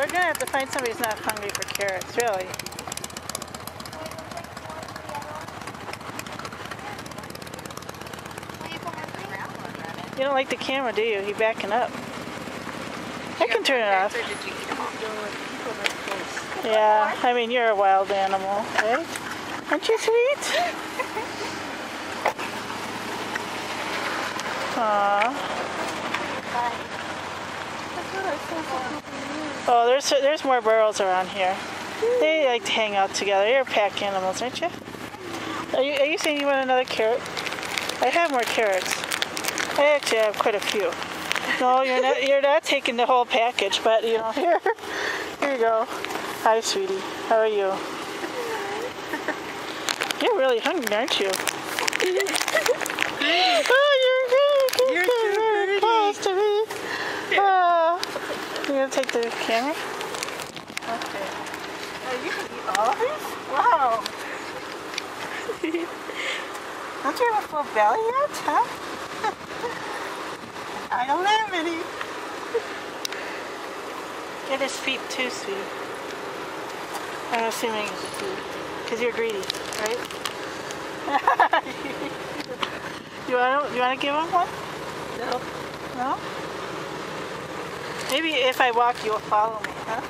we're gonna have to find somebody who's not hungry for carrots, really. You don't like the camera, do you? You're backing up. I can turn it off. Yeah, I mean, you're a wild animal, right? Aren't you sweet? Aww. Oh, there's more burros around here. They like to hang out together. You're pack animals, aren't you? Are you saying you want another carrot? I have more carrots. I actually have quite a few. No, you're not taking the whole package, but you know, here you go. Hi, sweetie. How are you? You're really hungry, aren't you? Oh, you're very close to me. Oh. You gonna take the camera? Okay. Oh, you can eat all of these? Wow. Don't you have a full belly yet, huh? I don't have any. Get his feet too, sweetie. I'm assuming it's food. Because you're greedy, right? You want to give him one? No. No? Maybe if I walk, you'll follow me, huh?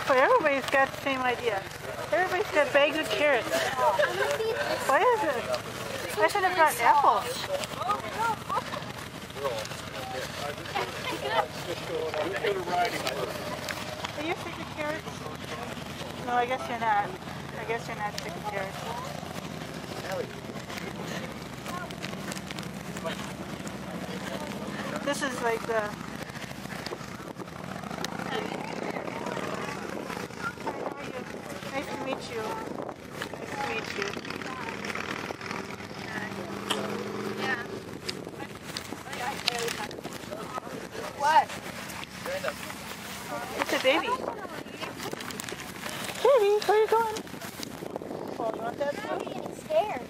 But everybody's got the same idea. Everybody's got bags of carrots. What is it? I should have brought apples. Are you sick of carrots? No, I guess you're not. I guess you're not sick of carrots. This is like the... Nice to meet you. Nice to meet you. What? It's a baby. Baby, where are you going? Oh, you want that? I'm getting scared.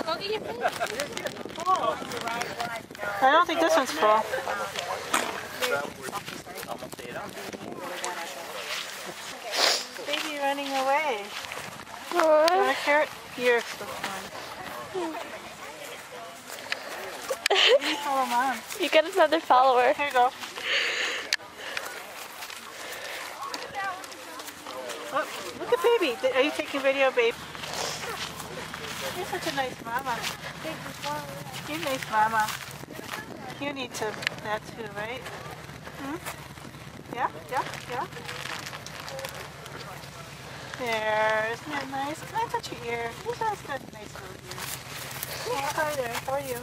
Go get your food. I don't think this one's full. Baby running away. You want a carrot? Here, this one. Follow Mom. You got another follower. Here you go. Oh, look at baby. Are you taking video, babe? You're such a nice mama. You're a nice mama. You need to that too, right? Hmm? Yeah, yeah, yeah. There, isn't that nice? Can I touch your ear? You guys got a nice little ear. Oh, hi there. How are you?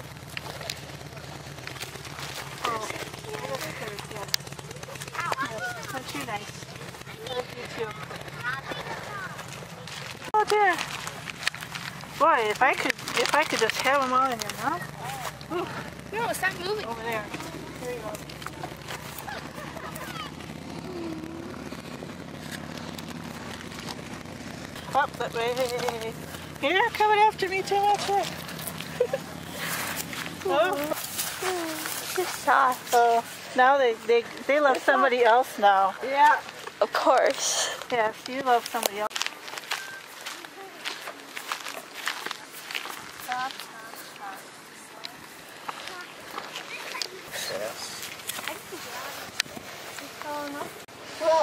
Oh, that's good, yes. Yes, aren't you nice? I love you too. Oh dear. Boy, if I could just have them all in your mouth. Ooh. No, stop moving. Over there. Here you go. Up that way. Here, coming after me too much. Oh. You're soft. Oh, now they love somebody else now. Yeah. Of course. Yes, you love somebody else.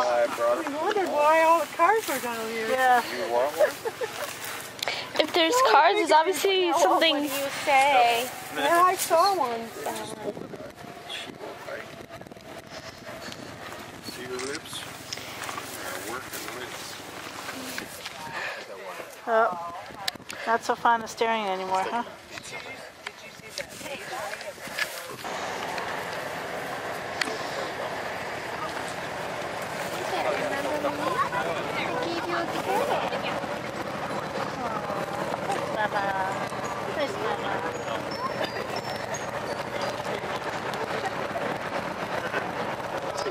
I wondered why all the cars were down here. Yeah. You want one? If there's cars, there's obviously something. What do you say? Yeah, I saw one. See the lips? Working the lips. Oh, not so fond of staring anymore, huh?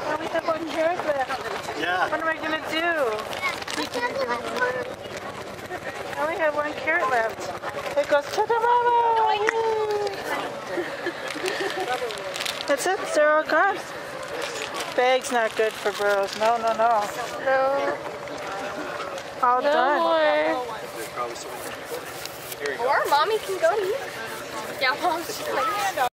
Well, we have one carrot left. Yeah. What am I going to do? I only have one carrot left. It goes to the mama. Yay. That's it. They're all gone. bag's not good for burros. No, no, no. No. All No done. more. Or mommy can go to you. Yeah, mom's just like,